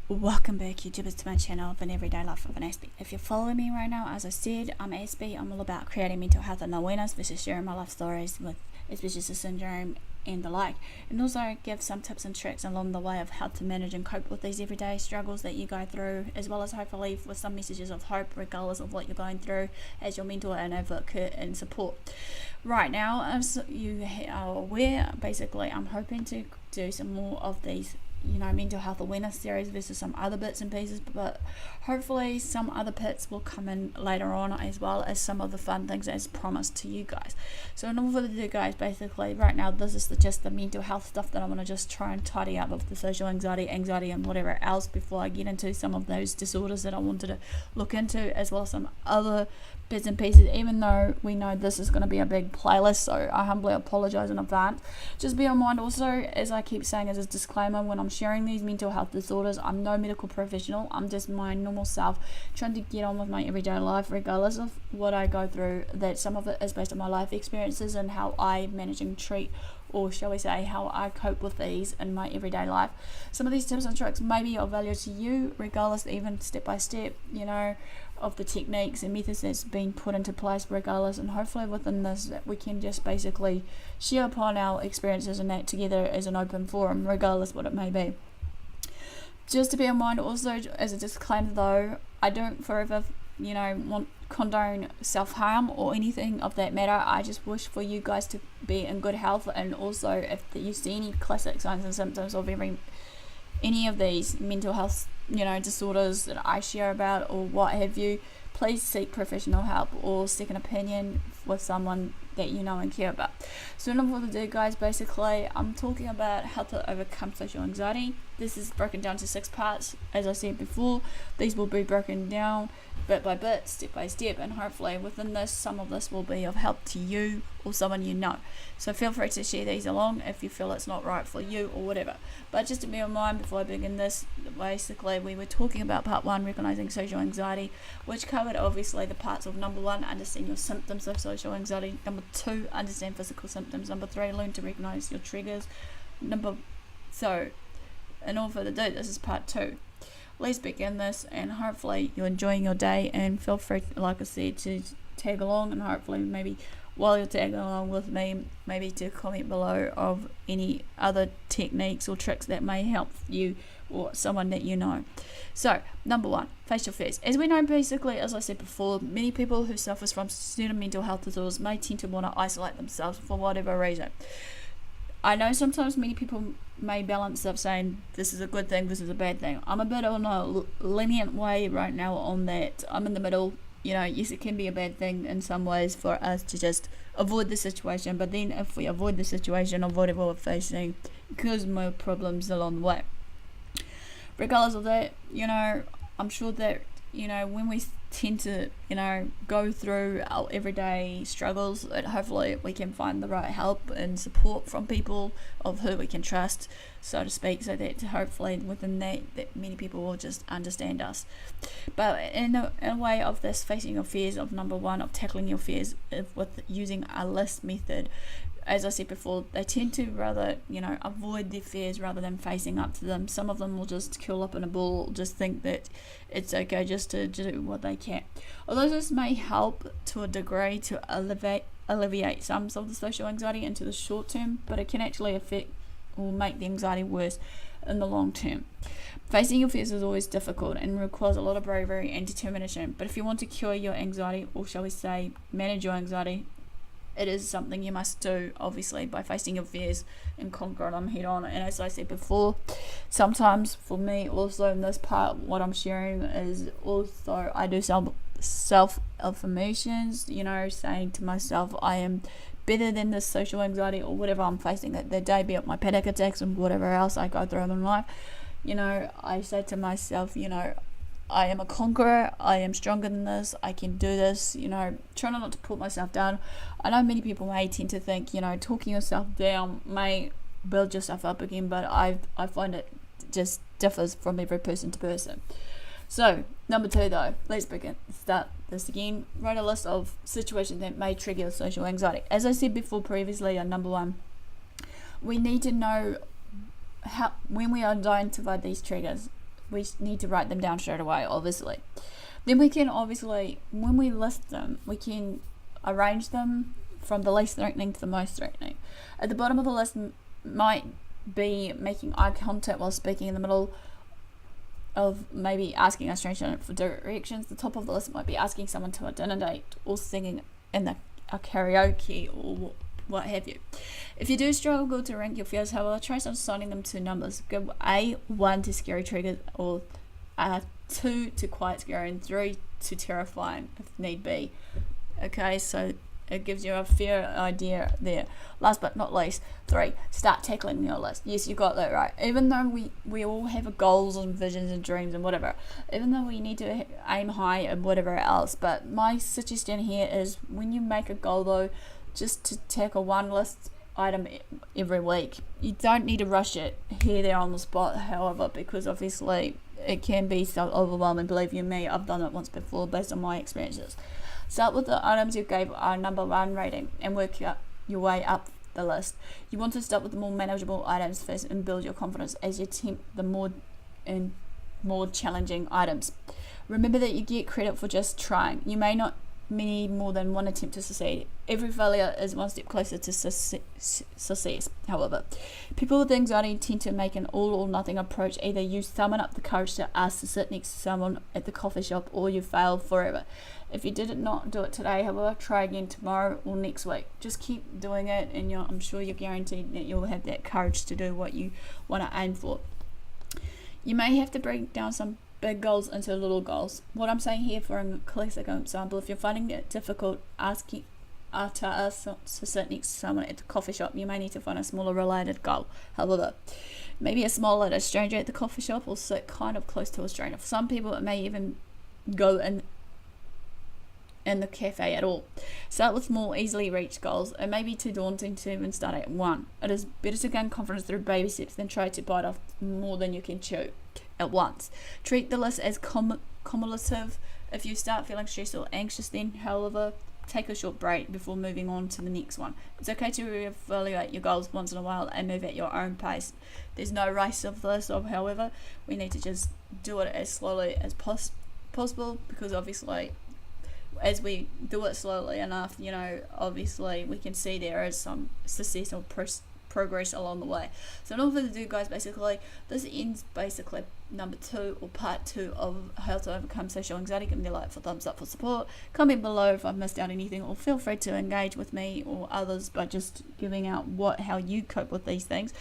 Welcome back, YouTubers, to my channel of an everyday life of an Aspie. If you're following me right now, as I said, I'm Aspie. I'm all about creating mental health and awareness versus sharing my life stories with Asperger's syndrome and the like, and also give some tips and tricks along the way of how to manage and cope with these everyday struggles that you go through, as well as hopefully with some messages of hope regardless of what you're going through as your mentor and advocate and support. Right now, as you are aware, basically I'm hoping to do some more of these mental health awareness series versus some other bits and pieces, but hopefully some other bits will come in later on, as well as some of the fun things as promised to you guys. So in order to do, guys, basically right now this is just the mental health stuff that I want to just try and tidy up of the social anxiety and whatever else before I get into some of those disorders that I wanted to look into, as well as some other bits and pieces, even though we know this is going to be a big playlist, so I humbly apologize in advance. Just be on mind also, as I keep saying as a disclaimer, when I'm sharing these mental health disorders, I'm no medical professional. I'm just my normal self trying to get on with my everyday life regardless of what I go through. That some of it is based on my life experiences and how I manage and treat, or shall we say how I cope with these in my everyday life. Some of these tips and tricks may be of value to you regardless, even step by step, of the techniques and methods that's been put into place regardless, and hopefully within this that we can just basically share upon our experiences and that together as an open forum regardless what it may be. Just to bear in mind also, as a disclaimer though, I don't forever condone self-harm or anything of that matter. I just wish for you guys to be in good health, and also if you see any classic signs and symptoms of any of these mental health disorders that I share about or what have you, please seek professional help or second opinion with someone that you know and care about. So in order to do, guys, basically I'm talking about how to overcome social anxiety. This is broken down to 6 parts. As I said before, these will be broken down bit by bit, step by step, and hopefully within this, some of this will be of help to you or someone you know. So feel free to share these along if you feel it's not right for you or whatever. But just to bear in mind before I begin this, basically we were talking about part 1, recognizing social anxiety, which covered obviously the parts of number 1, understand your symptoms of social anxiety, number 2, understand physical symptoms, number 3, learn to recognize your triggers. So in order to do this is part 2. Let's begin this, and hopefully you're enjoying your day, and feel free, like I said, to tag along, and hopefully maybe while you're tagging along with me, maybe to comment below of any other techniques or tricks that may help you or someone that you know. So number 1, face your fears. As we know, basically, as I said before, many people who suffer from certain mental health disorders may tend to want to isolate themselves for whatever reason. I know sometimes many people may balance up saying this is a good thing, this is a bad thing. I'm a bit on a lenient way right now on that. I'm in the middle. Yes, it can be a bad thing in some ways for us to just avoid the situation, but then if we avoid the situation or whatever we're facing, it causes more problems along the way. Regardless of that, I'm sure that when we tend to go through our everyday struggles, that hopefully we can find the right help and support from people of who we can trust, so to speak, so that hopefully within that many people will just understand us. But in a way of this, facing your fears, of number 1, of tackling your fears with using a list method, as I said before, they tend to rather, avoid their fears rather than facing up to them. Some of them will just curl up in a ball, just think that it's okay just to do what they can. Although this may help to a degree to alleviate some of the social anxiety into the short term, but it can actually affect or make the anxiety worse in the long term. Facing your fears is always difficult and requires a lot of bravery and determination, but if you want to cure your anxiety, or shall we say manage your anxiety, it is something you must do, obviously, by facing your fears and conquer them head on. And as I said before, sometimes for me also in this part, what I'm sharing is also I do self-affirmations, saying to myself, I am better than this social anxiety or whatever I'm facing that day, be it my panic attacks and whatever else I go through in life. I say to myself, I am a conqueror, I am stronger than this, I can do this, trying not to put myself down. I know many people may tend to think, talking yourself down may build yourself up again, but I find it just differs from every person to person. So, number 2 though, let's start this again. Write a list of situations that may trigger social anxiety. As I said before previously on number 1, we need to know when we identify these triggers, we need to write them down straight away, obviously. Then we can obviously, when we list them, we can arrange them from the least threatening to the most threatening. At the bottom of the list might be making eye contact while speaking in the middle of maybe asking a stranger for directions. The top of the list might be asking someone to a dinner date or singing in a karaoke or what have you. If you do struggle to rank your fears, however, try assigning them to numbers. Go 1 to scary triggers, or 2 to quiet scary, and 3 to terrifying if need be. Okay, so it gives you a fair idea there. Last but not least, 3, start tackling your list. Yes, you got that right. Even though we all have goals and visions and dreams and whatever, even though we need to aim high and whatever else, but my suggestion here is when you make a goal though, just to tackle one list item every week. You don't need to rush it here, there on the spot, however, because obviously it can be so overwhelming. Believe you me, I've done it once before based on my experiences. Start with the items you gave a number 1 rating and work your way up the list. You want to start with the more manageable items first and build your confidence as you attempt the more challenging items. Remember that you get credit for just trying. You may not need more than one attempt to succeed. Every failure is one step closer to success. However, people with anxiety tend to make an all or nothing approach. Either you summon up the courage to ask to sit next to someone at the coffee shop, or you fail forever. If you did not do it today, however, try again tomorrow or next week. Just keep doing it, and I'm sure you're guaranteed that you'll have that courage to do what you want to aim for. You may have to break down some big goals into little goals. What I'm saying here, for a classic example, if you're finding it difficult asking to ask to sit next to someone at the coffee shop, you may need to find a smaller related goal. However, maybe a smaller stranger at the coffee shop, or sit kind of close to a stranger. For some people, it may even go in the cafe at all. Start with more easily reached goals. It may be too daunting to even start at 1. It is better to gain confidence through baby steps than try to bite off more than you can chew at once. Treat the list as cumulative. If you start feeling stressed or anxious, then however, take a short break before moving on to the next one. It's okay to reevaluate your goals once in a while and move at your own pace. There's no race of this, however, we need to just do it as slowly as possible, because obviously as we do it slowly enough, obviously we can see there is some success or progress along the way. So in order to do, guys, basically this ends basically number 2 or part 2 of how to overcome social anxiety. Give me a like for thumbs up for support. Comment below if I've missed out anything, or feel free to engage with me or others by just giving out how you cope with these things.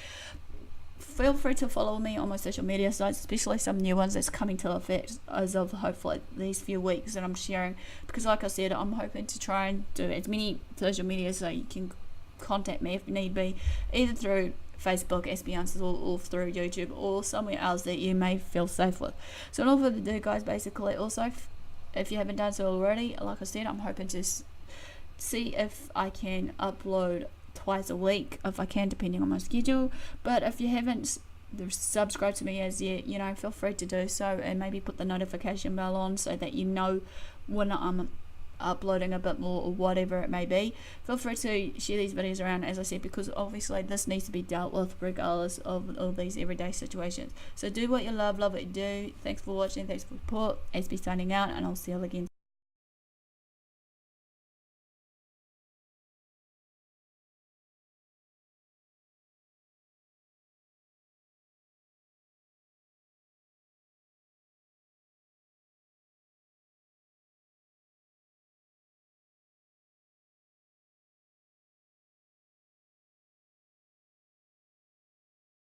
Feel free to follow me on my social media sites, especially some new ones that's coming to effect as of hopefully these few weeks that I'm sharing, because like I said, I'm hoping to try and do as many social media so you can contact me if need be, either through Facebook, AspieAnswersAll, or through YouTube, or somewhere else that you may feel safe with. So in order to do, guys, basically also, if you haven't done so already, like I said, I'm hoping to see if I can upload twice a week if I can, depending on my schedule. But if you haven't subscribed to me as yet, feel free to do so, and maybe put the notification bell on so that you know when I'm uploading a bit more or whatever it may be. Feel free to share these videos around, as I said, because obviously this needs to be dealt with regardless of all these everyday situations. So do what you love what you do. Thanks for watching, thanks for support. Aspie signing out, and I'll see you again